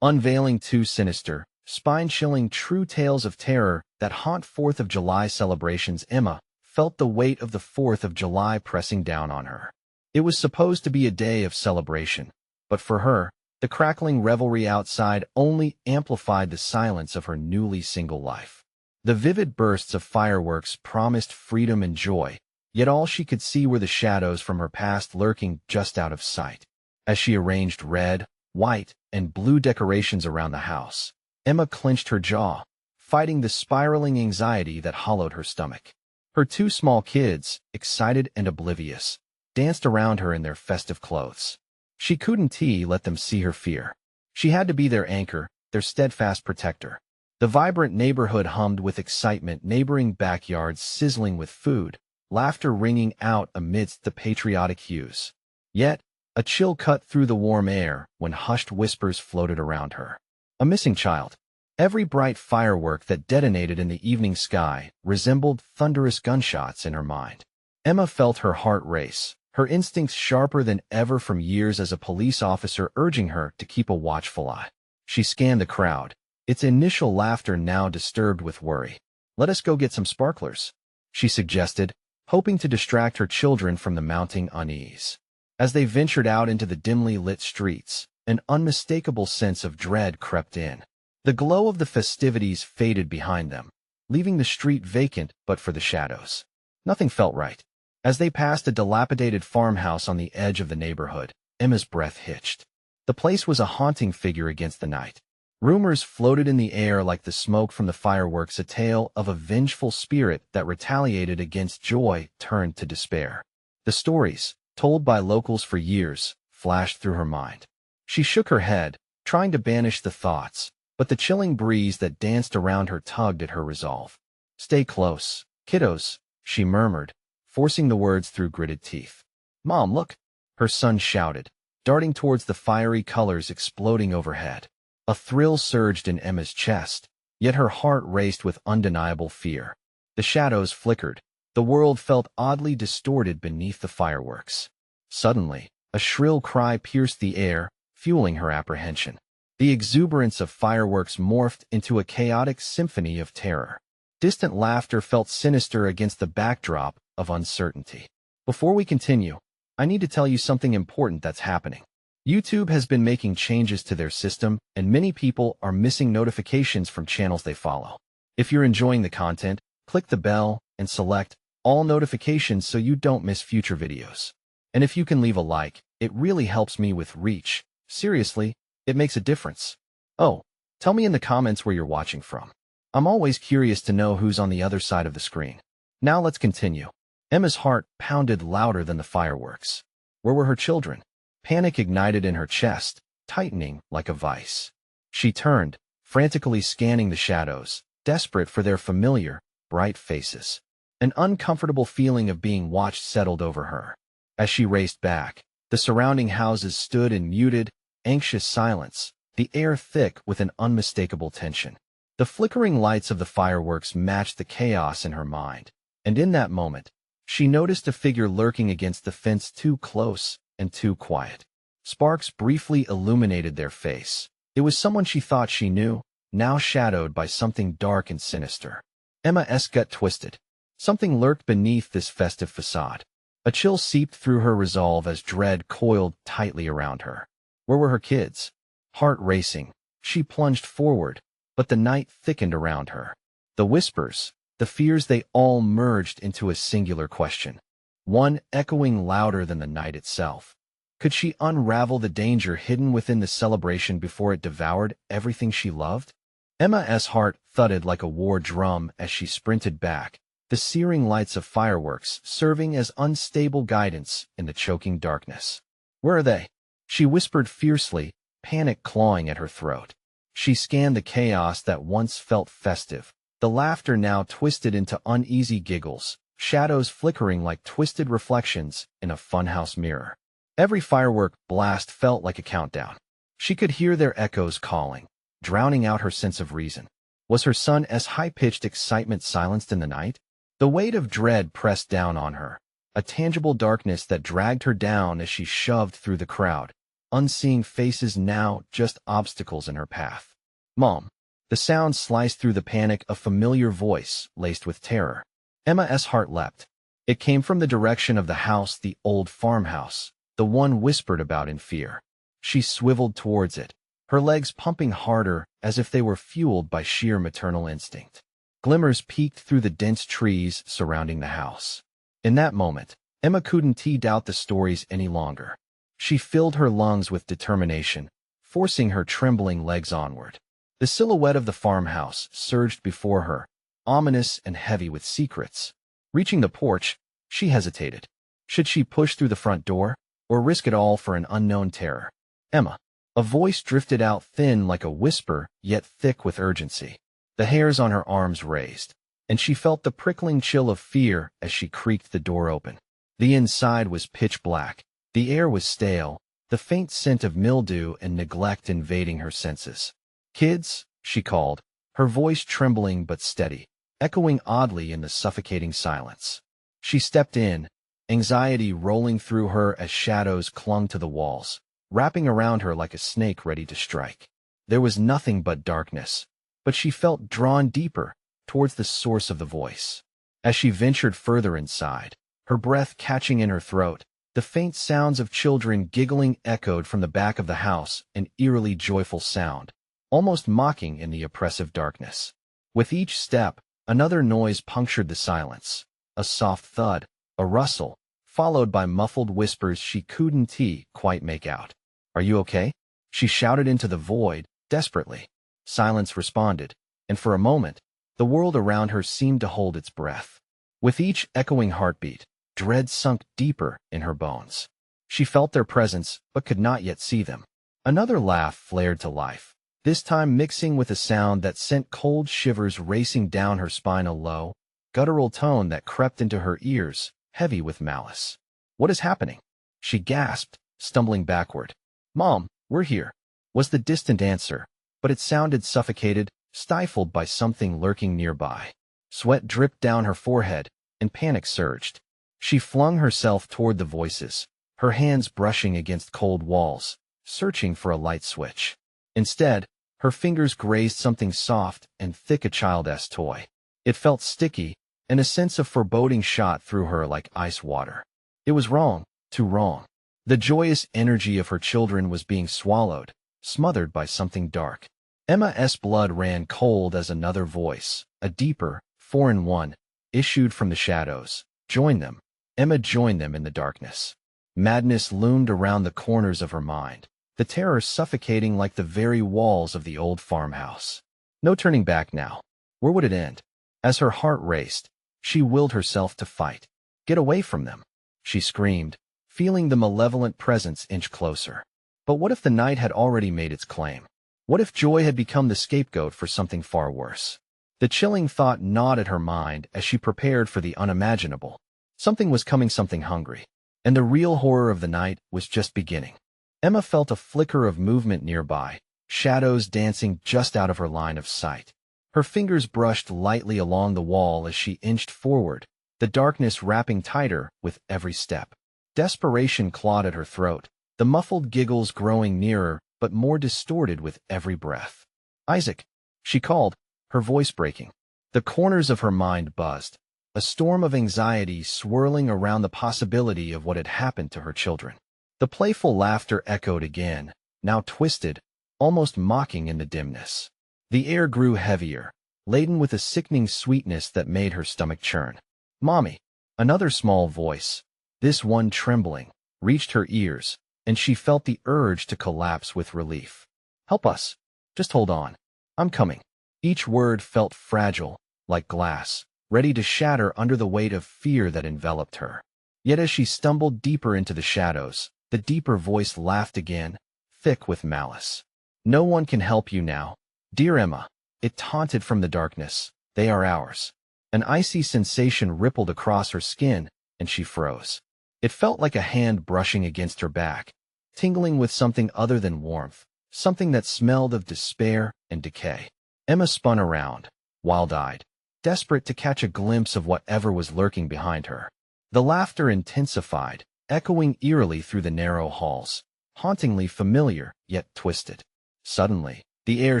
Unveiling 2 Sinister, spine-chilling true tales of terror that haunt 4th of July celebrations. Emma felt the weight of the 4th of July pressing down on her. It was supposed to be a day of celebration, but for her, the crackling revelry outside only amplified the silence of her newly single life. The vivid bursts of fireworks promised freedom and joy, yet all she could see were the shadows from her past lurking just out of sight. As she arranged red, white, and blue decorations around the house, Emma clenched her jaw, fighting the spiraling anxiety that hollowed her stomach. Her 2 small kids, excited and oblivious, danced around her in their festive clothes. She couldn't let them see her fear. She had to be their anchor, their steadfast protector. The vibrant neighborhood hummed with excitement, neighboring backyards sizzling with food, laughter ringing out amidst the patriotic hues. Yet, a chill cut through the warm air when hushed whispers floated around her. A missing child. Every bright firework that detonated in the evening sky resembled thunderous gunshots in her mind. Emma felt her heart race, her instincts sharper than ever from years as a police officer urging her to keep a watchful eye. She scanned the crowd, its initial laughter now disturbed with worry. "Let us go get some sparklers," she suggested, hoping to distract her children from the mounting unease. As they ventured out into the dimly lit streets, an unmistakable sense of dread crept in. The glow of the festivities faded behind them, leaving the street vacant but for the shadows. Nothing felt right. As they passed a dilapidated farmhouse on the edge of the neighborhood, Emma's breath hitched. The place was a haunting figure against the night. Rumors floated in the air like the smoke from the fireworks, a tale of a vengeful spirit that retaliated against joy turned to despair. The stories, told by locals for years, flashed through her mind. She shook her head, trying to banish the thoughts, but the chilling breeze that danced around her tugged at her resolve. "Stay close, kiddos," she murmured, forcing the words through gritted teeth. "Mom, look!" her son shouted, darting towards the fiery colors exploding overhead. A thrill surged in Emma's chest, yet her heart raced with undeniable fear. The shadows flickered. The world felt oddly distorted beneath the fireworks. Suddenly, a shrill cry pierced the air, fueling her apprehension. The exuberance of fireworks morphed into a chaotic symphony of terror. Distant laughter felt sinister against the backdrop of uncertainty. Before we continue, I need to tell you something important that's happening. YouTube has been making changes to their system, and many people are missing notifications from channels they follow. If you're enjoying the content, click the bell and select all notifications so you don't miss future videos. And if you can leave a like, it really helps me with reach. Seriously, it makes a difference. Oh, tell me in the comments where you're watching from. I'm always curious to know who's on the other side of the screen. Now let's continue. Emma's heart pounded louder than the fireworks. Where were her children? Panic ignited in her chest, tightening like a vice. She turned, frantically scanning the shadows, desperate for their familiar, bright faces. An uncomfortable feeling of being watched settled over her. As she raced back, the surrounding houses stood in muted, anxious silence, the air thick with an unmistakable tension. The flickering lights of the fireworks matched the chaos in her mind, and in that moment, she noticed a figure lurking against the fence, too close and too quiet. Sparks briefly illuminated their face. It was someone she thought she knew, now shadowed by something dark and sinister. Emma's gut twisted. Something lurked beneath this festive facade. A chill seeped through her resolve as dread coiled tightly around her. Where were her kids? Heart racing, she plunged forward, but the night thickened around her. The whispers, the fears, they all merged into a singular question, one echoing louder than the night itself. Could she unravel the danger hidden within the celebration before it devoured everything she loved? Emma's heart thudded like a war drum as she sprinted back, the searing lights of fireworks serving as unstable guidance in the choking darkness. "Where are they?" she whispered fiercely, panic clawing at her throat. She scanned the chaos that once felt festive, the laughter now twisted into uneasy giggles, shadows flickering like twisted reflections in a funhouse mirror. Every firework blast felt like a countdown. She could hear their echoes calling, drowning out her sense of reason. Was her son's high-pitched excitement silenced in the night? The weight of dread pressed down on her, a tangible darkness that dragged her down as she shoved through the crowd, unseeing faces now just obstacles in her path. Mom. The sound sliced through the panic, a familiar voice laced with terror. Emma's heart leapt. It came from the direction of the house, the old farmhouse, the one whispered about in fear. She swiveled towards it, her legs pumping harder as if they were fueled by sheer maternal instinct. Glimmers peeked through the dense trees surrounding the house. In that moment, Emma couldn't doubt the stories any longer. She filled her lungs with determination, forcing her trembling legs onward. The silhouette of the farmhouse surged before her, ominous and heavy with secrets. Reaching the porch, she hesitated. Should she push through the front door, or risk it all for an unknown terror? Emma. A voice drifted out, thin like a whisper, yet thick with urgency. The hairs on her arms raised, and she felt the prickling chill of fear as she creaked the door open. The inside was pitch black. The air was stale, the faint scent of mildew and neglect invading her senses. "Kids," she called, her voice trembling but steady, echoing oddly in the suffocating silence. She stepped in, anxiety rolling through her as shadows clung to the walls, wrapping around her like a snake ready to strike. There was nothing but darkness, but she felt drawn deeper towards the source of the voice. As she ventured further inside, her breath catching in her throat, the faint sounds of children giggling echoed from the back of the house, an eerily joyful sound, almost mocking in the oppressive darkness. With each step, another noise punctured the silence, a soft thud, a rustle, followed by muffled whispers she couldn't quite make out. "Are you okay?" She shouted into the void, desperately. Silence responded, and for a moment, the world around her seemed to hold its breath. With each echoing heartbeat, dread sunk deeper in her bones. She felt their presence, but could not yet see them. Another laugh flared to life, this time mixing with a sound that sent cold shivers racing down her spine, a low, guttural tone that crept into her ears, heavy with malice. "What is happening?" she gasped, stumbling backward. "Mom, we're here," was the distant answer, but it sounded suffocated, stifled by something lurking nearby. Sweat dripped down her forehead, and panic surged. She flung herself toward the voices, her hands brushing against cold walls, searching for a light switch. Instead, her fingers grazed something soft and thick, a child's toy. It felt sticky, and a sense of foreboding shot through her like ice water. It was wrong, too wrong. The joyous energy of her children was being swallowed, smothered by something dark. Emma's blood ran cold as another voice, a deeper, foreign one, issued from the shadows. "Join them." Emma joined them in the darkness. Madness loomed around the corners of her mind, the terror suffocating like the very walls of the old farmhouse. No turning back now. Where would it end? As her heart raced, she willed herself to fight. "Get away from them," she screamed, feeling the malevolent presence inch closer. But what if the night had already made its claim? What if Joy had become the scapegoat for something far worse? The chilling thought gnawed at her mind as she prepared for the unimaginable. Something was coming, something hungry, and the real horror of the night was just beginning. Emma felt a flicker of movement nearby, shadows dancing just out of her line of sight. Her fingers brushed lightly along the wall as she inched forward, the darkness wrapping tighter with every step. Desperation clawed at her throat, the muffled giggles growing nearer but more distorted with every breath. "Isaac," she called, her voice breaking. The corners of her mind buzzed, a storm of anxiety swirling around the possibility of what had happened to her children. The playful laughter echoed again, now twisted, almost mocking in the dimness. The air grew heavier, laden with a sickening sweetness that made her stomach churn. "Mommy," another small voice, this one trembling, reached her ears, and she felt the urge to collapse with relief. "Help us. Just hold on. I'm coming." Each word felt fragile, like glass, ready to shatter under the weight of fear that enveloped her. Yet as she stumbled deeper into the shadows, the deeper voice laughed again, thick with malice. "No one can help you now, dear Emma," it taunted from the darkness. "They are ours." An icy sensation rippled across her skin, and she froze. It felt like a hand brushing against her back, tingling with something other than warmth, something that smelled of despair and decay. Emma spun around, wild-eyed, desperate to catch a glimpse of whatever was lurking behind her. The laughter intensified, echoing eerily through the narrow halls, hauntingly familiar, yet twisted. Suddenly, the air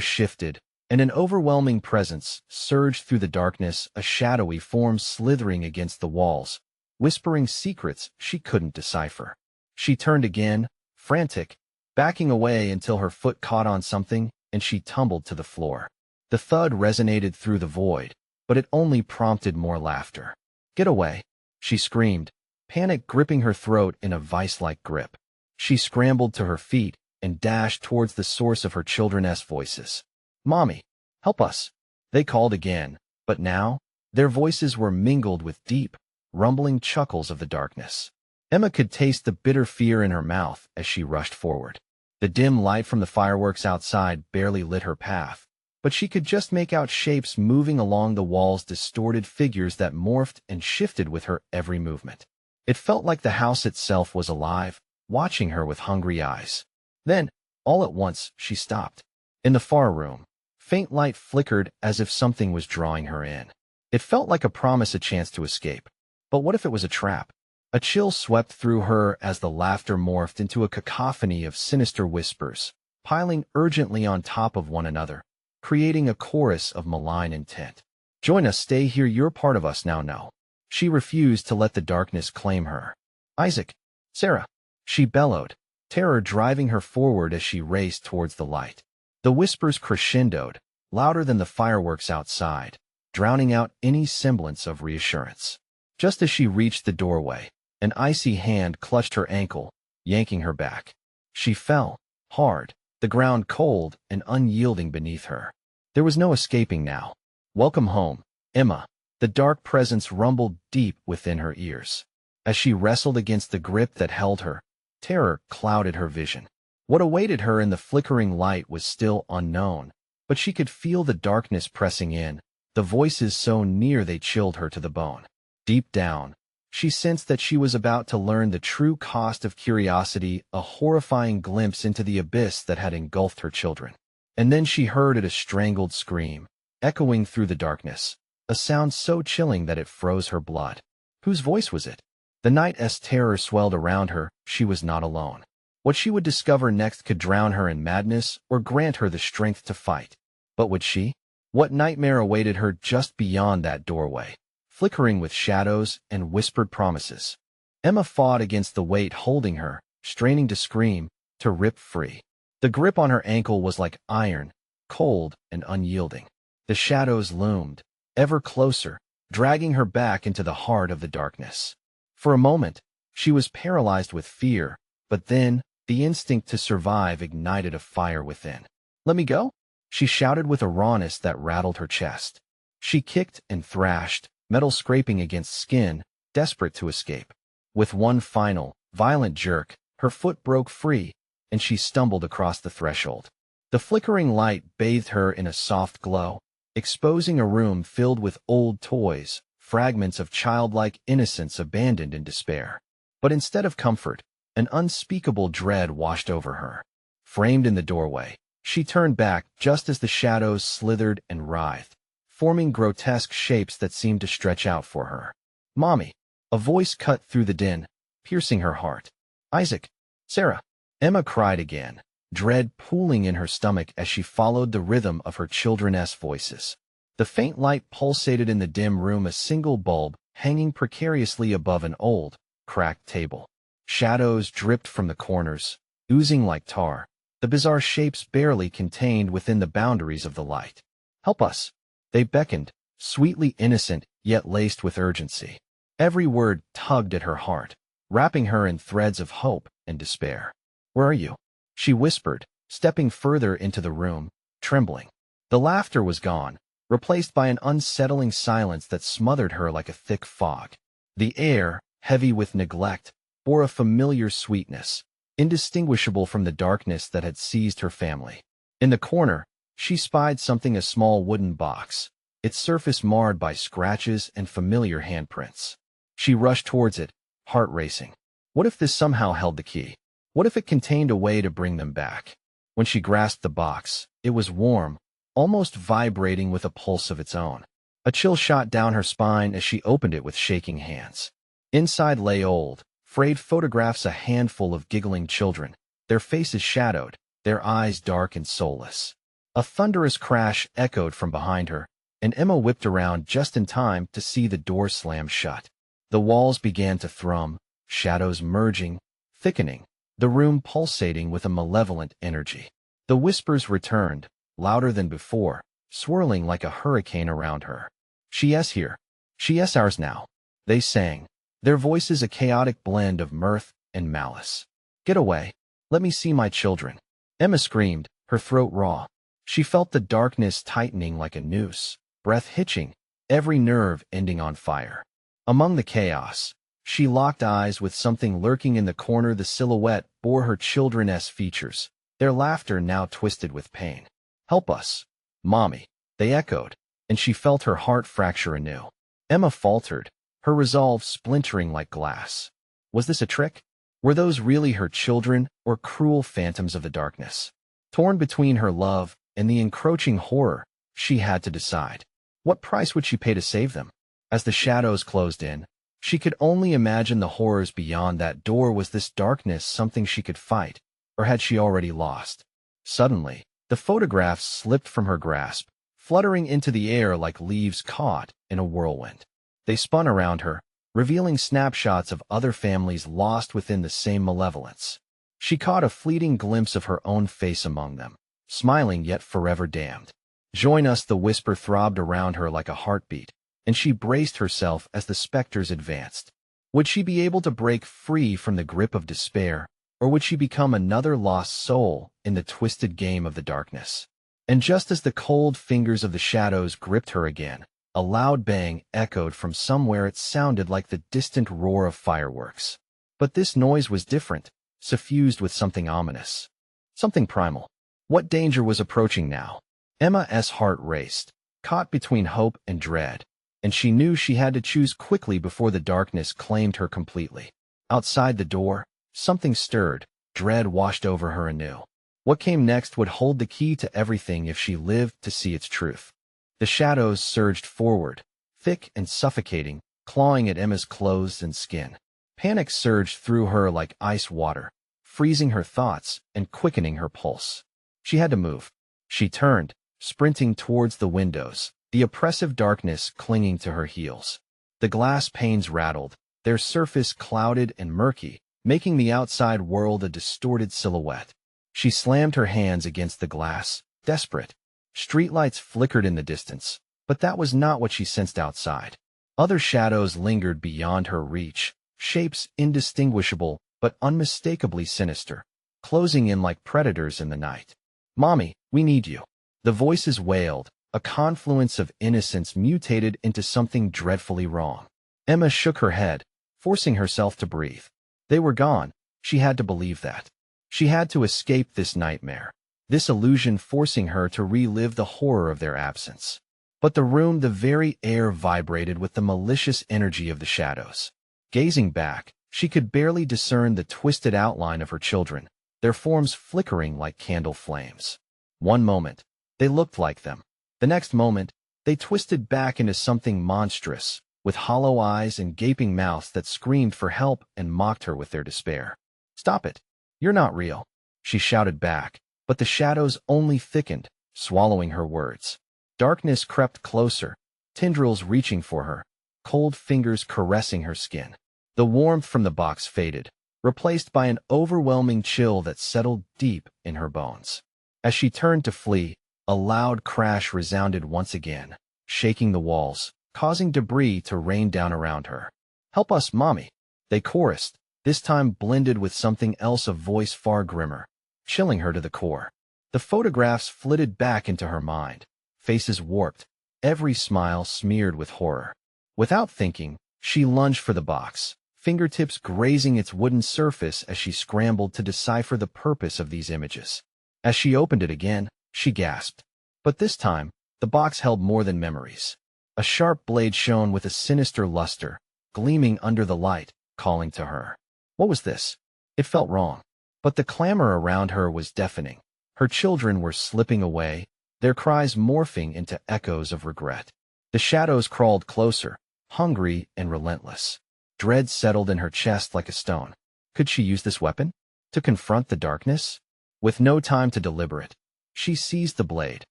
shifted, and an overwhelming presence surged through the darkness, a shadowy form slithering against the walls, whispering secrets she couldn't decipher. She turned again, frantic, backing away until her foot caught on something and she tumbled to the floor. The thud resonated through the void, but it only prompted more laughter. "Get away!" she screamed, panic gripping her throat in a vice-like grip. She scrambled to her feet and dashed towards the source of her children's voices. "Mommy, help us!" they called again, but now, their voices were mingled with deep, rumbling chuckles of the darkness. Emma could taste the bitter fear in her mouth as she rushed forward. The dim light from the fireworks outside barely lit her path, but she could just make out shapes moving along the walls, distorted figures that morphed and shifted with her every movement. It felt like the house itself was alive, watching her with hungry eyes. Then, all at once, she stopped. In the far room, faint light flickered as if something was drawing her in. It felt like a promise, a chance to escape. But what if it was a trap? A chill swept through her as the laughter morphed into a cacophony of sinister whispers, piling urgently on top of one another, creating a chorus of malign intent. "Join us, stay here, you're part of us now, no." She refused to let the darkness claim her. "Isaac, Sarah," she bellowed, terror driving her forward as she raced towards the light. The whispers crescendoed, louder than the fireworks outside, drowning out any semblance of reassurance. Just as she reached the doorway, an icy hand clutched her ankle, yanking her back. She fell, hard, the ground cold and unyielding beneath her. There was no escaping now. "Welcome home, Emma," the dark presence rumbled deep within her ears. As she wrestled against the grip that held her, terror clouded her vision. What awaited her in the flickering light was still unknown, but she could feel the darkness pressing in, the voices so near they chilled her to the bone. Deep down, she sensed that she was about to learn the true cost of curiosity, a horrifying glimpse into the abyss that had engulfed her children. And then she heard it, a strangled scream, echoing through the darkness, a sound so chilling that it froze her blood. Whose voice was it? The night's terror swelled around her. She was not alone. What she would discover next could drown her in madness or grant her the strength to fight. But would she? What nightmare awaited her just beyond that doorway, flickering with shadows and whispered promises? Emma fought against the weight holding her, straining to scream, to rip free. The grip on her ankle was like iron, cold and unyielding. The shadows loomed, ever closer, dragging her back into the heart of the darkness. For a moment, she was paralyzed with fear, but then, the instinct to survive ignited a fire within. "Let me go," she shouted with a rawness that rattled her chest. She kicked and thrashed, metal scraping against skin, desperate to escape. With one final, violent jerk, her foot broke free, and she stumbled across the threshold. The flickering light bathed her in a soft glow, exposing a room filled with old toys, fragments of childlike innocence abandoned in despair. But instead of comfort, an unspeakable dread washed over her. Framed in the doorway, she turned back just as the shadows slithered and writhed, forming grotesque shapes that seemed to stretch out for her. "Mommy!" A voice cut through the din, piercing her heart. "Isaac! Sarah!" Emma cried again, dread pooling in her stomach as she followed the rhythm of her children's voices. The faint light pulsated in the dim room, a single bulb hanging precariously above an old, cracked table. Shadows dripped from the corners, oozing like tar, the bizarre shapes barely contained within the boundaries of the light. "Help us!" they beckoned, sweetly innocent yet laced with urgency. Every word tugged at her heart, wrapping her in threads of hope and despair. "Where are you?" she whispered, stepping further into the room, trembling. The laughter was gone, replaced by an unsettling silence that smothered her like a thick fog. The air, heavy with neglect, bore a familiar sweetness, indistinguishable from the darkness that had seized her family. In the corner, she spied something, a small wooden box, its surface marred by scratches and familiar handprints. She rushed towards it, heart racing. What if this somehow held the key? What if it contained a way to bring them back? When she grasped the box, it was warm, almost vibrating with a pulse of its own. A chill shot down her spine as she opened it with shaking hands. Inside lay old, frayed photographs, a handful of giggling children, their faces shadowed, their eyes dark and soulless. A thunderous crash echoed from behind her, and Emma whipped around just in time to see the door slam shut. The walls began to thrum, shadows merging, thickening, the room pulsating with a malevolent energy. The whispers returned, louder than before, swirling like a hurricane around her. "She's here. She's ours now," they sang, their voices a chaotic blend of mirth and malice. "Get away. Let me see my children." Emma screamed, her throat raw. She felt the darkness tightening like a noose, breath hitching, every nerve ending on fire. Among the chaos, she locked eyes with something lurking in the corner. The silhouette bore her children's features, their laughter now twisted with pain. "Help us, Mommy," they echoed, and she felt her heart fracture anew. Emma faltered, her resolve splintering like glass. Was this a trick? Were those really her children, or cruel phantoms of the darkness? Torn between her love and the encroaching horror, she had to decide. What price would she pay to save them? As the shadows closed in, she could only imagine the horrors beyond that door. Was this darkness something she could fight, or had she already lost? Suddenly, the photographs slipped from her grasp, fluttering into the air like leaves caught in a whirlwind. They spun around her, revealing snapshots of other families lost within the same malevolence. She caught a fleeting glimpse of her own face among them, smiling yet forever damned. "Join us," the whisper throbbed around her like a heartbeat, and she braced herself as the specters advanced. Would she be able to break free from the grip of despair, or would she become another lost soul in the twisted game of the darkness? And just as the cold fingers of the shadows gripped her again, a loud bang echoed from somewhere. It sounded like the distant roar of fireworks. But this noise was different, suffused with something ominous, something primal. What danger was approaching now? Emma's heart raced, caught between hope and dread, and she knew she had to choose quickly before the darkness claimed her completely. Outside the door, something stirred, dread washed over her anew. What came next would hold the key to everything if she lived to see its truth. The shadows surged forward, thick and suffocating, clawing at Emma's clothes and skin. Panic surged through her like ice water, freezing her thoughts and quickening her pulse. She had to move. She turned, sprinting towards the windows, the oppressive darkness clinging to her heels. The glass panes rattled, their surface clouded and murky, making the outside world a distorted silhouette. She slammed her hands against the glass, desperate. Streetlights flickered in the distance, but that was not what she sensed outside. Other shadows lingered beyond her reach, shapes indistinguishable but unmistakably sinister, closing in like predators in the night. "Mommy, we need you." The voices wailed, a confluence of innocence mutated into something dreadfully wrong. Emma shook her head, forcing herself to breathe. They were gone. She had to believe that. She had to escape this nightmare, this illusion forcing her to relive the horror of their absence. But the room, the very air vibrated with the malicious energy of the shadows. Gazing back, she could barely discern the twisted outline of her children, their forms flickering like candle flames. One moment, they looked like them. The next moment, they twisted back into something monstrous, with hollow eyes and gaping mouths that screamed for help and mocked her with their despair. "Stop it. You're not real," she shouted back, but the shadows only thickened, swallowing her words. Darkness crept closer, tendrils reaching for her, cold fingers caressing her skin. The warmth from the box faded, replaced by an overwhelming chill that settled deep in her bones. As she turned to flee, a loud crash resounded once again, shaking the walls, causing debris to rain down around her. "Help us, Mommy," they chorused, this time blended with something else, a voice far grimmer, chilling her to the core. The photographs flitted back into her mind, faces warped, every smile smeared with horror. Without thinking, she lunged for the box, fingertips grazing its wooden surface as she scrambled to decipher the purpose of these images. As she opened it again, she gasped. But this time, the box held more than memories. A sharp blade shone with a sinister luster, gleaming under the light, calling to her. What was this? It felt wrong. But the clamor around her was deafening. Her children were slipping away, their cries morphing into echoes of regret. The shadows crawled closer, hungry and relentless. Dread settled in her chest like a stone. Could she use this weapon? To confront the darkness? With no time to deliberate, she seized the blade,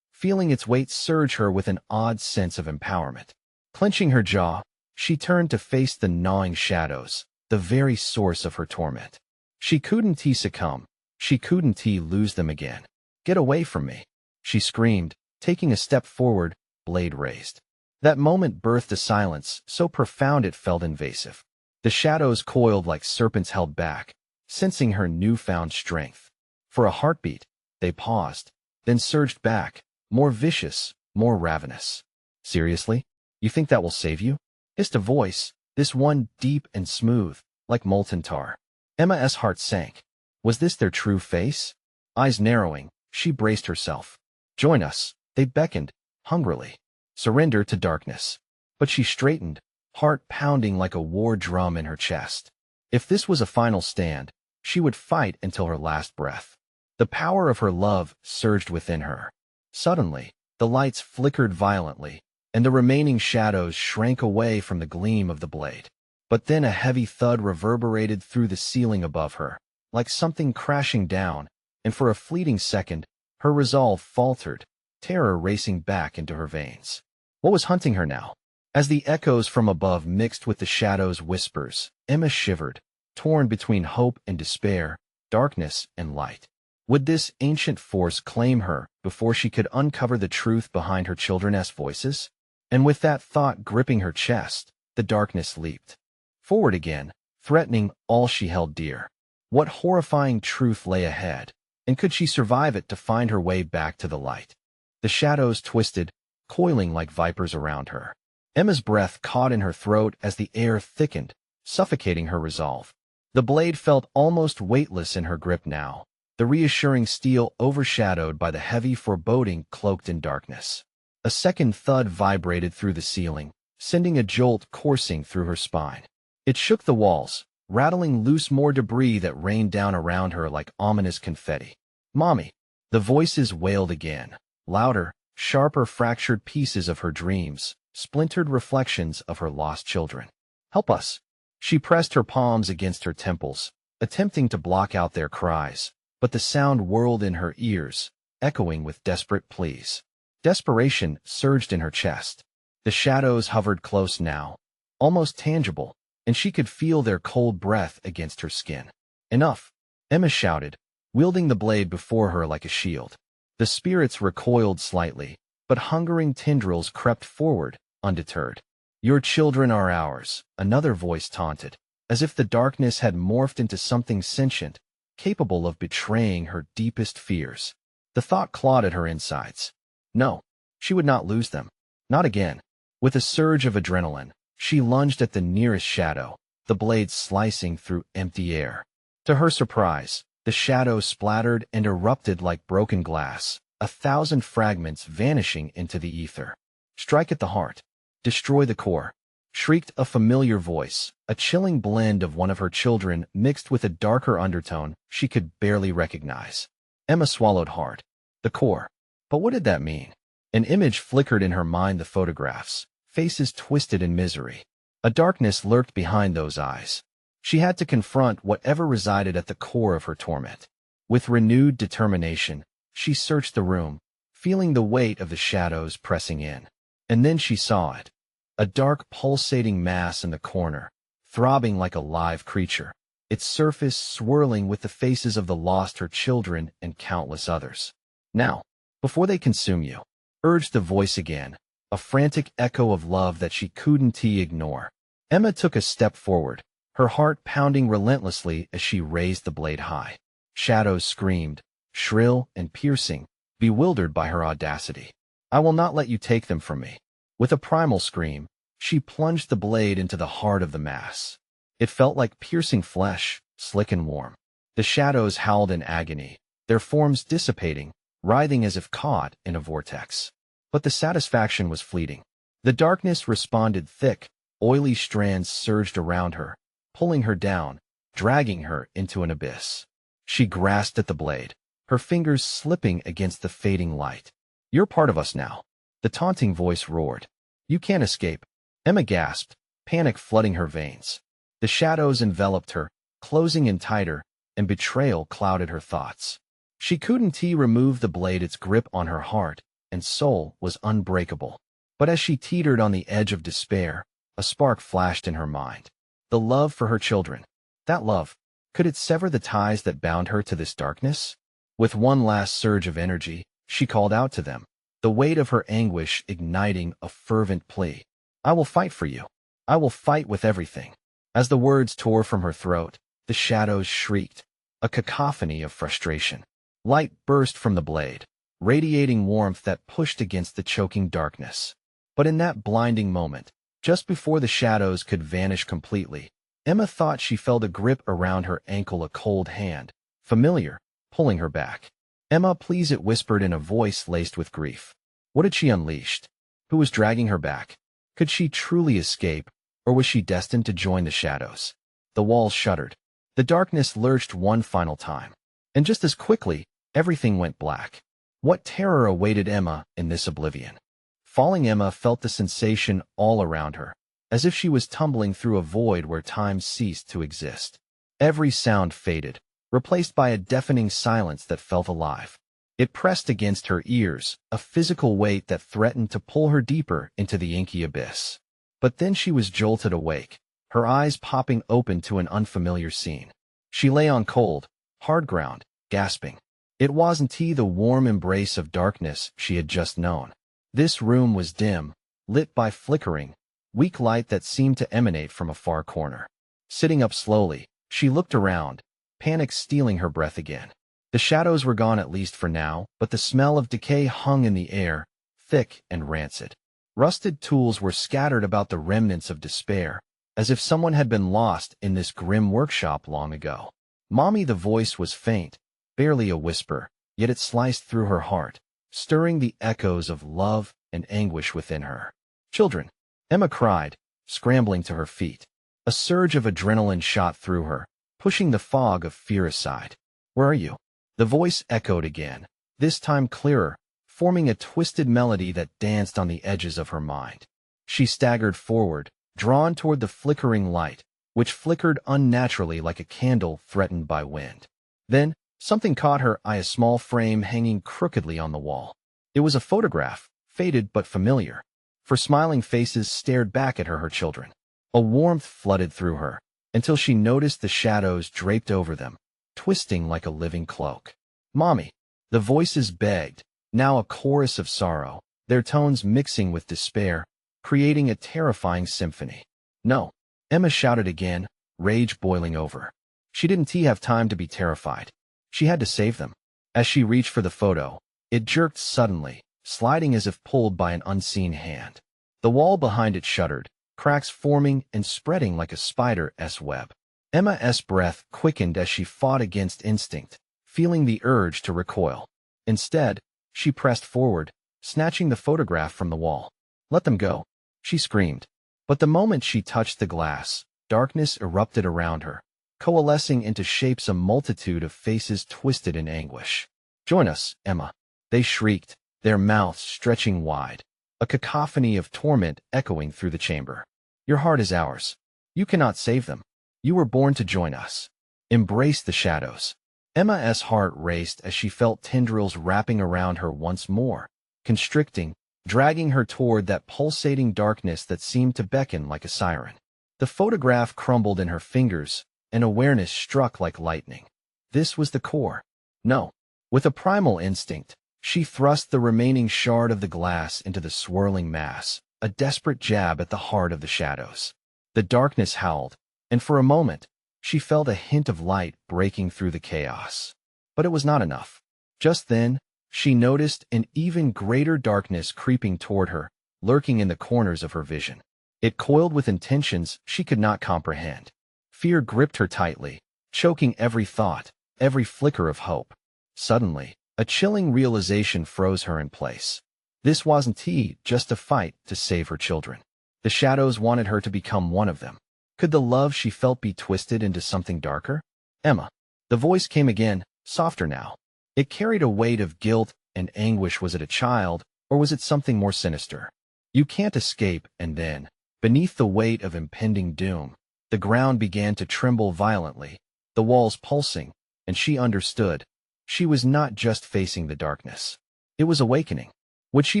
feeling its weight surge her with an odd sense of empowerment. Clenching her jaw, she turned to face the gnawing shadows, the very source of her torment. She couldn't succumb. She couldn't lose them again. "Get away from me," she screamed, taking a step forward, blade raised. That moment birthed a silence so profound it felt invasive. The shadows coiled like serpents held back, sensing her newfound strength. For a heartbeat, they paused, then surged back, more vicious, more ravenous. "Seriously? You think that will save you?" hissed a voice, this one deep and smooth, like molten tar. Emma's heart sank. Was this their true face? Eyes narrowing, she braced herself. "Join us," they beckoned, hungrily. "Surrender to darkness." But she straightened, heart pounding like a war drum in her chest. If this was a final stand, she would fight until her last breath. The power of her love surged within her. Suddenly, the lights flickered violently, and the remaining shadows shrank away from the gleam of the blade. But then a heavy thud reverberated through the ceiling above her, like something crashing down, and for a fleeting second, her resolve faltered, terror racing back into her veins. What was hunting her now? As the echoes from above mixed with the shadows' whispers, Emma shivered, torn between hope and despair, darkness and light. Would this ancient force claim her before she could uncover the truth behind her children's voices? And with that thought gripping her chest, the darkness leaped forward again, threatening all she held dear. What horrifying truth lay ahead, and could she survive it to find her way back to the light? The shadows twisted, coiling like vipers around her. Emma's breath caught in her throat as the air thickened, suffocating her resolve. The blade felt almost weightless in her grip now, the reassuring steel overshadowed by the heavy foreboding cloaked in darkness. A second thud vibrated through the ceiling, sending a jolt coursing through her spine. It shook the walls, rattling loose more debris that rained down around her like ominous confetti. "Mommy!" The voices wailed again, louder, sharper fractured pieces of her dreams, splintered reflections of her lost children. "Help us!" She pressed her palms against her temples, attempting to block out their cries, but the sound whirled in her ears, echoing with desperate pleas. Desperation surged in her chest. The shadows hovered close now, almost tangible, and she could feel their cold breath against her skin. "Enough!" Emma shouted, wielding the blade before her like a shield. The spirits recoiled slightly, but hungering tendrils crept forward, undeterred. "Your children are ours," another voice taunted, as if the darkness had morphed into something sentient, capable of betraying her deepest fears. The thought clawed at her insides. No, she would not lose them. Not again. With a surge of adrenaline, she lunged at the nearest shadow, the blade slicing through empty air. To her surprise, the shadow splattered and erupted like broken glass, 1,000 fragments vanishing into the ether. "Strike at the heart. Destroy the core," shrieked a familiar voice, a chilling blend of one of her children mixed with a darker undertone she could barely recognize. Emma swallowed hard. The core. But what did that mean? An image flickered in her mind, the photographs, faces twisted in misery. A darkness lurked behind those eyes. She had to confront whatever resided at the core of her torment. With renewed determination, she searched the room, feeling the weight of the shadows pressing in. And then she saw it. A dark, pulsating mass in the corner, throbbing like a live creature, its surface swirling with the faces of the lost, her children and countless others. "Now, before they consume you," urged the voice again, a frantic echo of love that she couldn't ignore. Emma took a step forward, her heart pounding relentlessly as she raised the blade high. Shadows screamed, shrill and piercing, bewildered by her audacity. "I will not let you take them from me." With a primal scream, she plunged the blade into the heart of the mass. It felt like piercing flesh, slick and warm. The shadows howled in agony, their forms dissipating, writhing as if caught in a vortex. But the satisfaction was fleeting. The darkness responded. Thick, oily strands surged around her, pulling her down, dragging her into an abyss. She grasped at the blade, her fingers slipping against the fading light. "You're part of us now," the taunting voice roared. "You can't escape." Emma gasped, panic flooding her veins. The shadows enveloped her, closing in tighter, and betrayal clouded her thoughts. She couldn't remove the blade. Its grip on her heart and soul was unbreakable. But as she teetered on the edge of despair, a spark flashed in her mind. The love for her children. That love. Could it sever the ties that bound her to this darkness? With one last surge of energy, she called out to them, the weight of her anguish igniting a fervent plea. I will fight for you. I will fight with everything. As the words tore from her throat, the shadows shrieked, a cacophony of frustration. Light burst from the blade, radiating warmth that pushed against the choking darkness. But in that blinding moment, just before the shadows could vanish completely, Emma thought she felt a grip around her ankle, a cold hand, familiar, pulling her back. Emma, please, it whispered in a voice laced with grief. What had she unleashed? Who was dragging her back? Could she truly escape, or was she destined to join the shadows? The walls shuddered. The darkness lurched one final time. And just as quickly, everything went black. What terror awaited Emma in this oblivion? Falling, Emma felt the sensation all around her, as if she was tumbling through a void where time ceased to exist. Every sound faded, replaced by a deafening silence that felt alive. It pressed against her ears, a physical weight that threatened to pull her deeper into the inky abyss. But then she was jolted awake, her eyes popping open to an unfamiliar scene. She lay on cold, hard ground, gasping. It wasn't the warm embrace of darkness she had just known. This room was dim, lit by flickering, weak light that seemed to emanate from a far corner. Sitting up slowly, she looked around, panic stealing her breath again. The shadows were gone, at least for now, but the smell of decay hung in the air, thick and rancid. Rusted tools were scattered about, the remnants of despair, as if someone had been lost in this grim workshop long ago. Mommy, the voice was faint, barely a whisper, yet it sliced through her heart, stirring the echoes of love and anguish within her. Children, Emma cried, scrambling to her feet. A surge of adrenaline shot through her, pushing the fog of fear aside. Where are you? The voice echoed again, this time clearer, forming a twisted melody that danced on the edges of her mind. She staggered forward, drawn toward the flickering light, which flickered unnaturally like a candle threatened by wind. Then, something caught her eye, a small frame hanging crookedly on the wall. It was a photograph, faded but familiar, for smiling faces stared back at her children. A warmth flooded through her, until she noticed the shadows draped over them, twisting like a living cloak. Mommy, the voices begged, now a chorus of sorrow, their tones mixing with despair, creating a terrifying symphony. No, Emma shouted again, rage boiling over. She didn't have time to be terrified. She had to save them. As she reached for the photo, it jerked suddenly, sliding as if pulled by an unseen hand. The wall behind it shuddered, cracks forming and spreading like a spider's web. Emma's breath quickened as she fought against instinct, feeling the urge to recoil. Instead, she pressed forward, snatching the photograph from the wall. Let them go, she screamed. But the moment she touched the glass, darkness erupted around her, coalescing into shapes, a multitude of faces twisted in anguish. Join us, Emma, they shrieked, their mouths stretching wide, a cacophony of torment echoing through the chamber. Your heart is ours. You cannot save them. You were born to join us. Embrace the shadows. Emma's heart raced as she felt tendrils wrapping around her once more, constricting, dragging her toward that pulsating darkness that seemed to beckon like a siren. The photograph crumbled in her fingers, and awareness struck like lightning. This was the core. No. With a primal instinct, she thrust the remaining shard of the glass into the swirling mass, a desperate jab at the heart of the shadows. The darkness howled, and for a moment, she felt a hint of light breaking through the chaos. But it was not enough. Just then, she noticed an even greater darkness creeping toward her, lurking in the corners of her vision. It coiled with intentions she could not comprehend. Fear gripped her tightly, choking every thought, every flicker of hope. Suddenly, a chilling realization froze her in place. This wasn't just a fight to save her children. The shadows wanted her to become one of them. Could the love she felt be twisted into something darker? Emma. The voice came again, softer now. It carried a weight of guilt and anguish. Was it a child, or was it something more sinister? You can't escape. And then, beneath the weight of impending doom, the ground began to tremble violently, the walls pulsing, and she understood. She was not just facing the darkness. It was awakening. Would she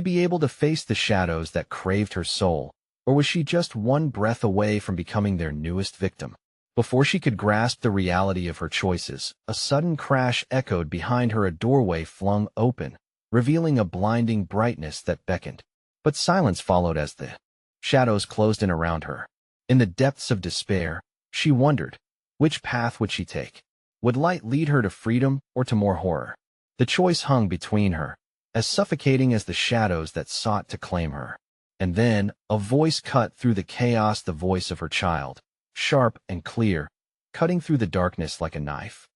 be able to face the shadows that craved her soul, or was she just one breath away from becoming their newest victim? Before she could grasp the reality of her choices, a sudden crash echoed behind her, a doorway flung open, revealing a blinding brightness that beckoned. But silence followed as the shadows closed in around her. In the depths of despair, she wondered, which path would she take? Would light lead her to freedom or to more horror? The choice hung between her, as suffocating as the shadows that sought to claim her. And then, a voice cut through the chaos, the voice of her child, sharp and clear, cutting through the darkness like a knife.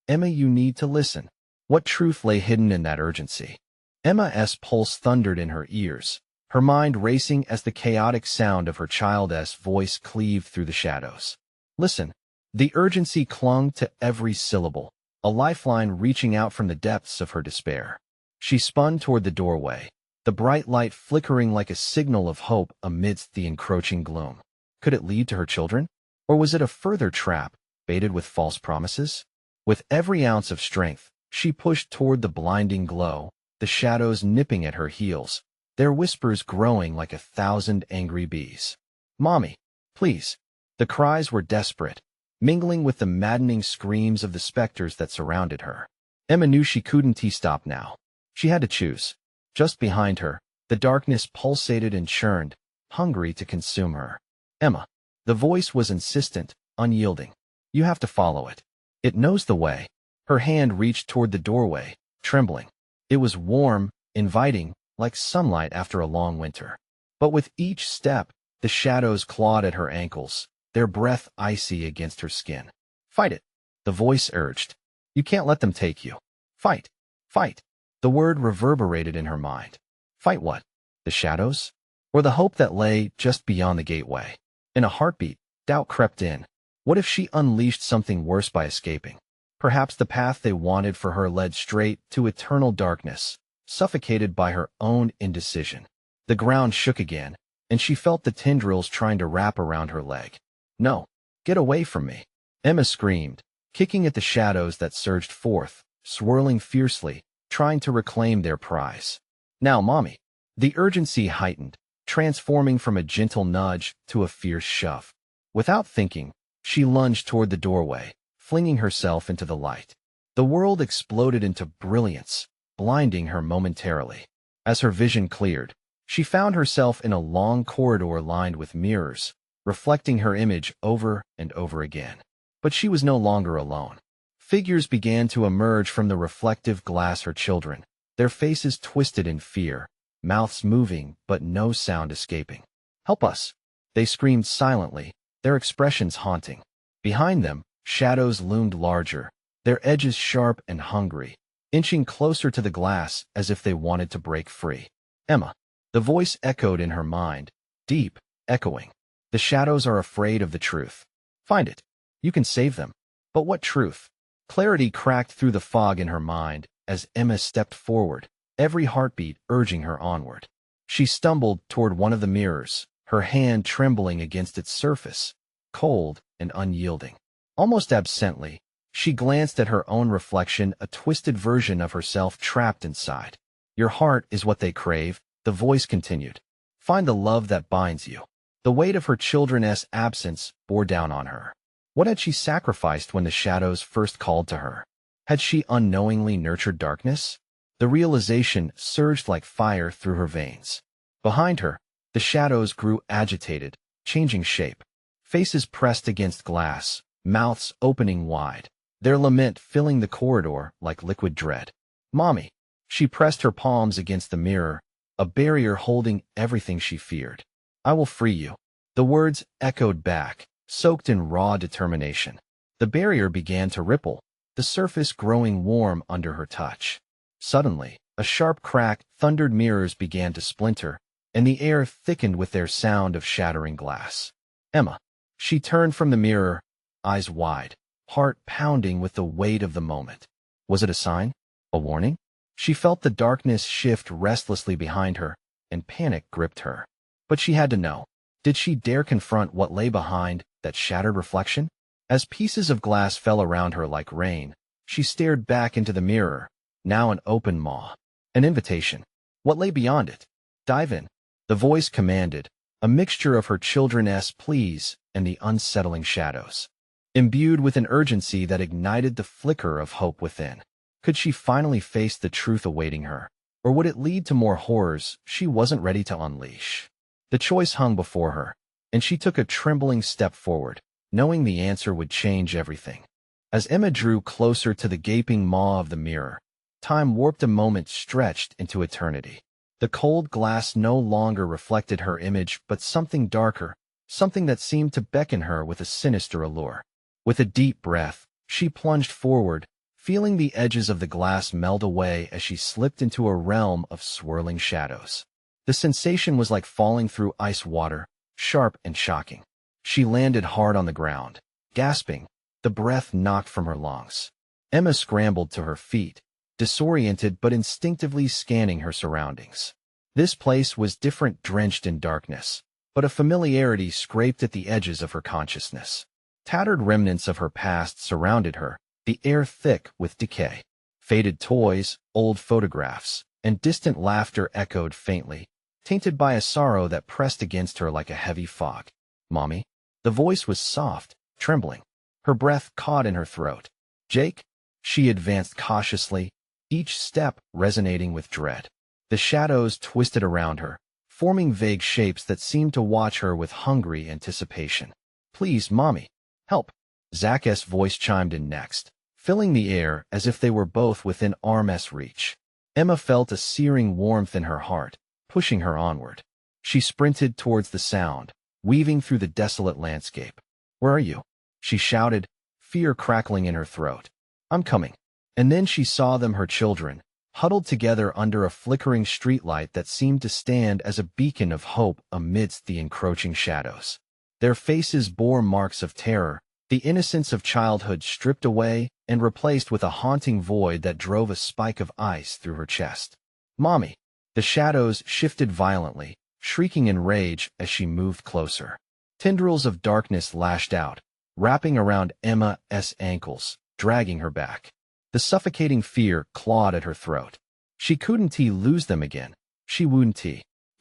Emma, you need to listen. What truth lay hidden in that urgency? Emma's pulse thundered in her ears, her mind racing as the chaotic sound of her child's voice cleaved through the shadows. Listen. The urgency clung to every syllable, a lifeline reaching out from the depths of her despair. She spun toward the doorway, the bright light flickering like a signal of hope amidst the encroaching gloom. Could it lead to her children? Or was it a further trap, baited with false promises? With every ounce of strength, she pushed toward the blinding glow, the shadows nipping at her heels, their whispers growing like 1,000 angry bees. Mommy, please. The cries were desperate, mingling with the maddening screams of the specters that surrounded her. Emma knew she couldn't stop now. She had to choose. Just behind her, the darkness pulsated and churned, hungry to consume her. Emma. The voice was insistent, unyielding. You have to follow it. It knows the way. Her hand reached toward the doorway, trembling. It was warm, inviting, like sunlight after a long winter. But with each step, the shadows clawed at her ankles, their breath icy against her skin. Fight it, the voice urged. You can't let them take you. Fight. Fight. The word reverberated in her mind. Fight what? The shadows? Or the hope that lay just beyond the gateway? In a heartbeat, doubt crept in. What if she unleashed something worse by escaping? Perhaps the path they wanted for her led straight to eternal darkness, suffocated by her own indecision. The ground shook again, and she felt the tendrils trying to wrap around her leg. No, get away from me, Emma screamed, kicking at the shadows that surged forth, swirling fiercely, trying to reclaim their prize. Now, Mommy. The urgency heightened, transforming from a gentle nudge to a fierce shove. Without thinking, she lunged toward the doorway, flinging herself into the light. The world exploded into brilliance, blinding her momentarily. As her vision cleared, she found herself in a long corridor lined with mirrors, reflecting her image over and over again. But she was no longer alone. Figures began to emerge from the reflective glass, her children, their faces twisted in fear, mouths moving but no sound escaping. Help us! They screamed silently, their expressions haunting. Behind them, shadows loomed larger, their edges sharp and hungry, inching closer to the glass as if they wanted to break free. Emma. The voice echoed in her mind, deep, echoing. The shadows are afraid of the truth. Find it. You can save them. But what truth? Clarity cracked through the fog in her mind as Emma stepped forward, every heartbeat urging her onward. She stumbled toward one of the mirrors, her hand trembling against its surface, cold and unyielding. Almost absently, she glanced at her own reflection, a twisted version of herself trapped inside. Your heart is what they crave, the voice continued. Find the love that binds you. The weight of her children's absence bore down on her. What had she sacrificed when the shadows first called to her? Had she unknowingly nurtured darkness? The realization surged like fire through her veins. Behind her, the shadows grew agitated, changing shape. Faces pressed against glass, mouths opening wide, their lament filling the corridor like liquid dread. Mommy. She pressed her palms against the mirror, a barrier holding everything she feared. I will free you. The words echoed back, soaked in raw determination. The barrier began to ripple, the surface growing warm under her touch. Suddenly, a sharp crack, thundered, mirrors began to splinter, and the air thickened with their sound of shattering glass. Emma. She turned from the mirror, eyes wide, heart pounding with the weight of the moment. Was it a sign? A warning? She felt the darkness shift restlessly behind her, and panic gripped her. But she had to know. Did she dare confront what lay behind that shattered reflection? As pieces of glass fell around her like rain, She stared back into the mirror, now an open maw. An invitation. What lay beyond it? Dive in. The voice commanded, a mixture of her children's pleas and the unsettling shadows. Imbued with an urgency that ignited the flicker of hope within. Could she finally face the truth awaiting her? Or would it lead to more horrors she wasn't ready to unleash? The choice hung before her, and she took a trembling step forward, knowing the answer would change everything. As Emma drew closer to the gaping maw of the mirror, time warped a moment stretched into eternity. The cold glass no longer reflected her image but something darker, something that seemed to beckon her with a sinister allure. With a deep breath, she plunged forward, feeling the edges of the glass melt away as she slipped into a realm of swirling shadows. The sensation was like falling through ice water, sharp and shocking. She landed hard on the ground, gasping, the breath knocked from her lungs. Emma scrambled to her feet, disoriented but instinctively scanning her surroundings. This place was different, drenched in darkness, but a familiarity scraped at the edges of her consciousness. Tattered remnants of her past surrounded her, the air thick with decay. Faded toys, old photographs, and distant laughter echoed faintly, tainted by a sorrow that pressed against her like a heavy fog. "Mommy?" The voice was soft, trembling. Her breath caught in her throat. "Jake?" She advanced cautiously, each step resonating with dread. The shadows twisted around her, forming vague shapes that seemed to watch her with hungry anticipation. "Please, Mommy, help!" Zach's voice chimed in next, filling the air as if they were both within arm's reach. Emma felt a searing warmth in her heart, pushing her onward. She sprinted towards the sound, weaving through the desolate landscape. "Where are you?" she shouted, fear crackling in her throat. "I'm coming." And then she saw them, her children, huddled together under a flickering streetlight that seemed to stand as a beacon of hope amidst the encroaching shadows. Their faces bore marks of terror, the innocence of childhood stripped away and replaced with a haunting void that drove a spike of ice through her chest. "Mommy!" The shadows shifted violently, shrieking in rage as she moved closer. Tendrils of darkness lashed out, wrapping around Emma's ankles, dragging her back. The suffocating fear clawed at her throat. She couldn't lose them again. She wouldn't.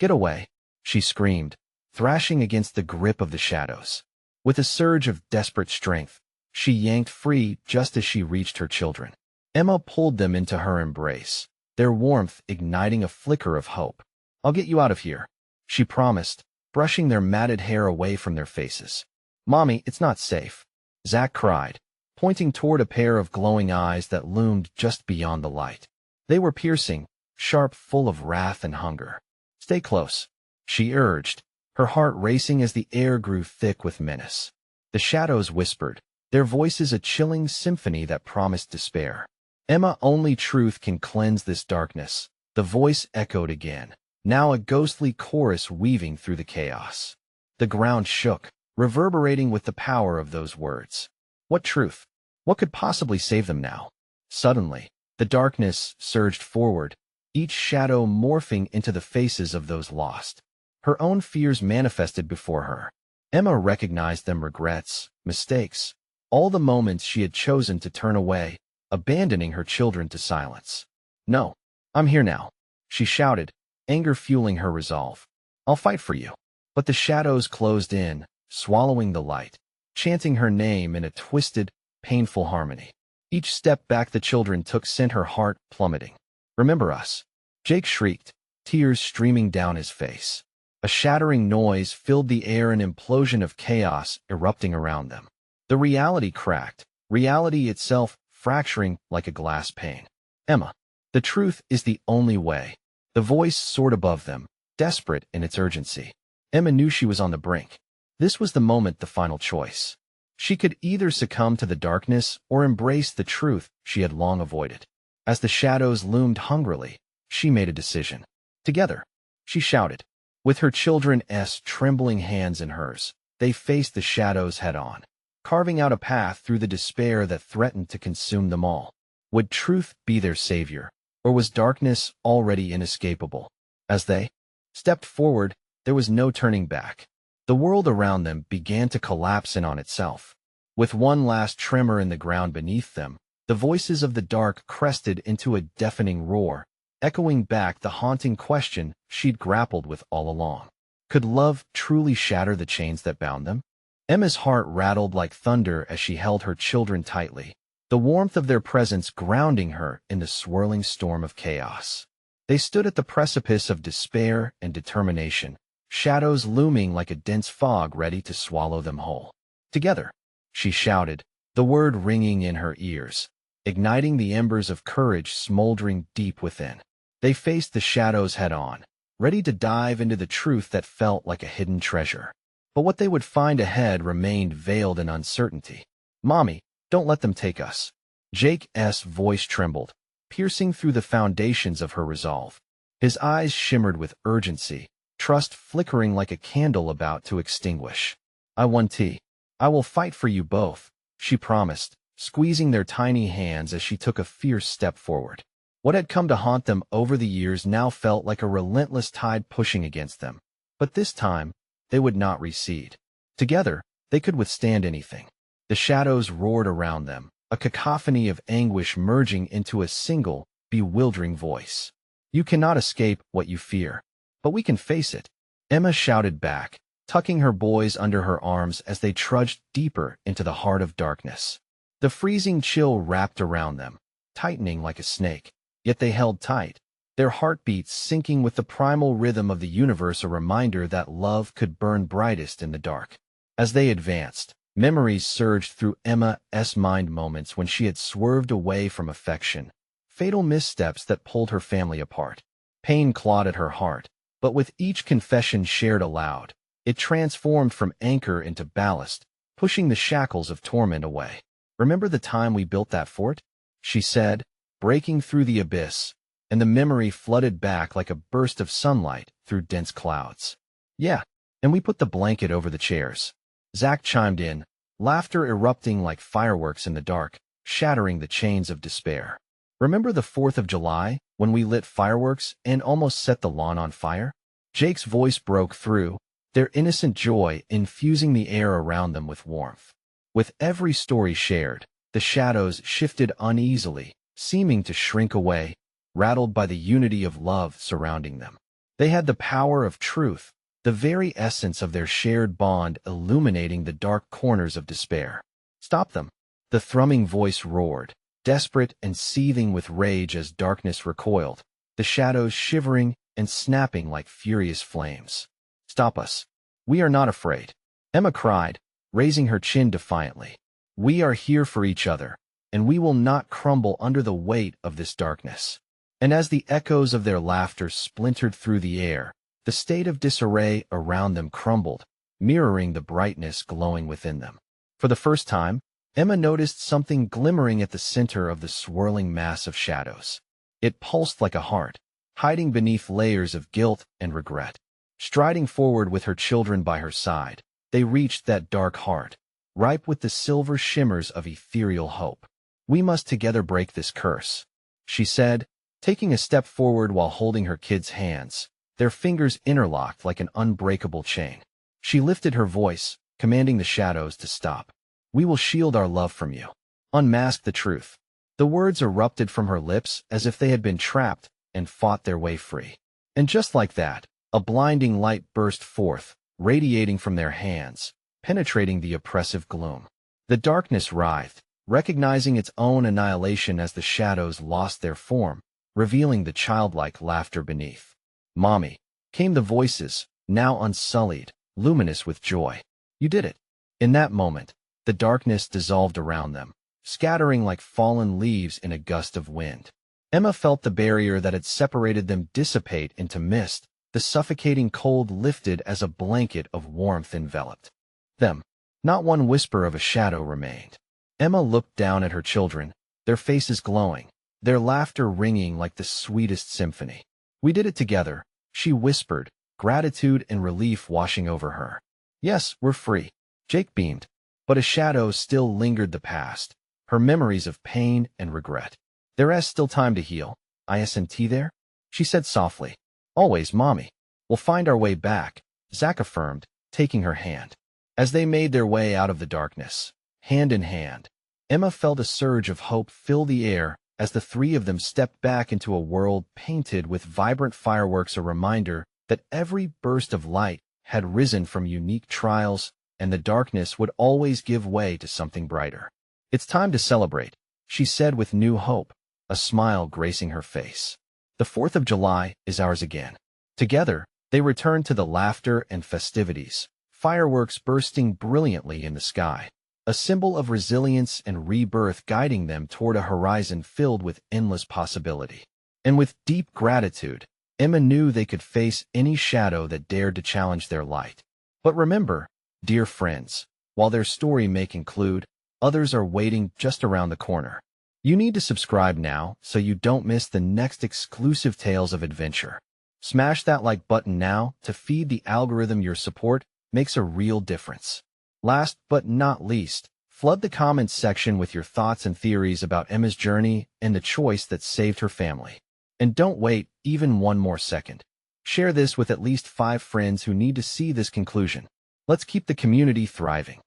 "Get away!" she screamed, thrashing against the grip of the shadows. With a surge of desperate strength, she yanked free just as she reached her children. Emma pulled them into her embrace, their warmth igniting a flicker of hope. "I'll get you out of here," she promised, brushing their matted hair away from their faces. "Mommy, it's not safe," Zach cried, pointing toward a pair of glowing eyes that loomed just beyond the light. They were piercing, sharp, full of wrath and hunger. "Stay close," she urged, her heart racing as the air grew thick with menace. The shadows whispered, their voices a chilling symphony that promised despair. "Emma, only truth can cleanse this darkness," the voice echoed again, now a ghostly chorus weaving through the chaos. The ground shook, reverberating with the power of those words. What truth? What could possibly save them now? Suddenly, the darkness surged forward, each shadow morphing into the faces of those lost. Her own fears manifested before her. Emma recognized them: regrets, mistakes, all the moments she had chosen to turn away, abandoning her children to silence. "No, I'm here now," she shouted, anger fueling her resolve. "I'll fight for you." But the shadows closed in, swallowing the light, chanting her name in a twisted, painful harmony. Each step back the children took sent her heart plummeting. "Remember us," Jake shrieked, tears streaming down his face. A shattering noise filled the air, an implosion of chaos erupting around them. The reality cracked, reality itself fracturing like a glass pane. "Emma, the truth is the only way." The voice soared above them, desperate in its urgency. Emma knew she was on the brink. This was the moment, the final choice. She could either succumb to the darkness or embrace the truth she had long avoided. As the shadows loomed hungrily, she made a decision. "Together," she shouted. With her children's trembling hands in hers, they faced the shadows head-on, carving out a path through the despair that threatened to consume them all. Would truth be their savior, or was darkness already inescapable? As they stepped forward, there was no turning back. The world around them began to collapse in on itself. With one last tremor in the ground beneath them, The voices of the dark crested into a deafening roar, echoing back the haunting question she'd grappled with all along. Could love truly shatter the chains that bound them? Emma's heart rattled like thunder as she held her children tightly, the warmth of their presence grounding her in the swirling storm of chaos. They stood at the precipice of despair and determination, shadows looming like a dense fog ready to swallow them whole. Together, she shouted, the word ringing in her ears, igniting the embers of courage smoldering deep within. They faced the shadows head-on, ready to dive into the truth that felt like a hidden treasure. But what they would find ahead remained veiled in uncertainty. "Mommy, don't let them take us." Jake's voice trembled, piercing through the foundations of her resolve. His eyes shimmered with urgency, trust flickering like a candle about to extinguish. "I want tea. I will fight for you both," she promised, squeezing their tiny hands as she took a fierce step forward. What had come to haunt them over the years now felt like a relentless tide pushing against them. But this time, they would not recede. Together, they could withstand anything. The shadows roared around them, a cacophony of anguish merging into a single, bewildering voice. "You cannot escape what you fear, but we can face it," Emma shouted back, tucking her boys under her arms as they trudged deeper into the heart of darkness. The freezing chill wrapped around them, tightening like a snake, yet they held tight, their heartbeats syncing with the primal rhythm of the universe, a reminder that love could burn brightest in the dark. As they advanced, memories surged through Emma's mind, moments when she had swerved away from affection, fatal missteps that pulled her family apart. Pain clawed at her heart, but with each confession shared aloud, it transformed from anchor into ballast, pushing the shackles of torment away. "Remember the time we built that fort?" she said, breaking through the abyss, and the memory flooded back like a burst of sunlight through dense clouds. "Yeah, and we put the blanket over the chairs." Zach chimed in, laughter erupting like fireworks in the dark, shattering the chains of despair. "Remember the 4th of July, when we lit fireworks and almost set the lawn on fire?" Jake's voice broke through, their innocent joy infusing the air around them with warmth. With every story shared, the shadows shifted uneasily, seeming to shrink away, rattled by the unity of love surrounding them. They had the power of truth, the very essence of their shared bond illuminating the dark corners of despair. "Stop them!" the thrumming voice roared, desperate and seething with rage as darkness recoiled, the shadows shivering and snapping like furious flames. "Stop us. We are not afraid," Emma cried, raising her chin defiantly. "We are here for each other, and we will not crumble under the weight of this darkness." And as the echoes of their laughter splintered through the air, the state of disarray around them crumbled, mirroring the brightness glowing within them. For the first time, Emma noticed something glimmering at the center of the swirling mass of shadows. It pulsed like a heart, hiding beneath layers of guilt and regret. Striding forward with her children by her side, they reached that dark heart, ripe with the silver shimmers of ethereal hope. "We must together break this curse," she said, taking a step forward while holding her kids' hands, their fingers interlocked like an unbreakable chain. She lifted her voice, commanding the shadows to stop. "We will shield our love from you. Unmask the truth." The words erupted from her lips as if they had been trapped and fought their way free. And just like that, a blinding light burst forth, radiating from their hands, penetrating the oppressive gloom. The darkness writhed, recognizing its own annihilation as the shadows lost their form, revealing the childlike laughter beneath. "Mommy," came the voices, now unsullied, luminous with joy. "You did it." In that moment, the darkness dissolved around them, scattering like fallen leaves in a gust of wind. Emma felt the barrier that had separated them dissipate into mist, the suffocating cold lifted as a blanket of warmth enveloped them. Not one whisper of a shadow remained. Emma looked down at her children, their faces glowing, their laughter ringing like the sweetest symphony. "We did it together," she whispered, gratitude and relief washing over her. "Yes, we're free." Jake beamed, but a shadow still lingered the past, her memories of pain and regret. "There's still time to heal. Isn't there?" she said softly. "Always, Mommy. We'll find our way back," Zach affirmed, taking her hand. As they made their way out of the darkness, hand in hand, Emma felt a surge of hope fill the air as the three of them stepped back into a world painted with vibrant fireworks, a reminder that every burst of light had risen from unique trials, and the darkness would always give way to something brighter. "It's time to celebrate," she said with new hope, a smile gracing her face. "The 4th of July is ours again." Together, they returned to the laughter and festivities, fireworks bursting brilliantly in the sky, a symbol of resilience and rebirth guiding them toward a horizon filled with endless possibility. And with deep gratitude, Emma knew they could face any shadow that dared to challenge their light. But remember, dear friends, while their story may conclude, others are waiting just around the corner. You need to subscribe now so you don't miss the next exclusive tales of adventure. Smash that like button now to feed the algorithm. Your support makes a real difference. Last but not least, flood the comments section with your thoughts and theories about Emma's journey and the choice that saved her family. And don't wait even one more second. Share this with at least 5 friends who need to see this conclusion. Let's keep the community thriving.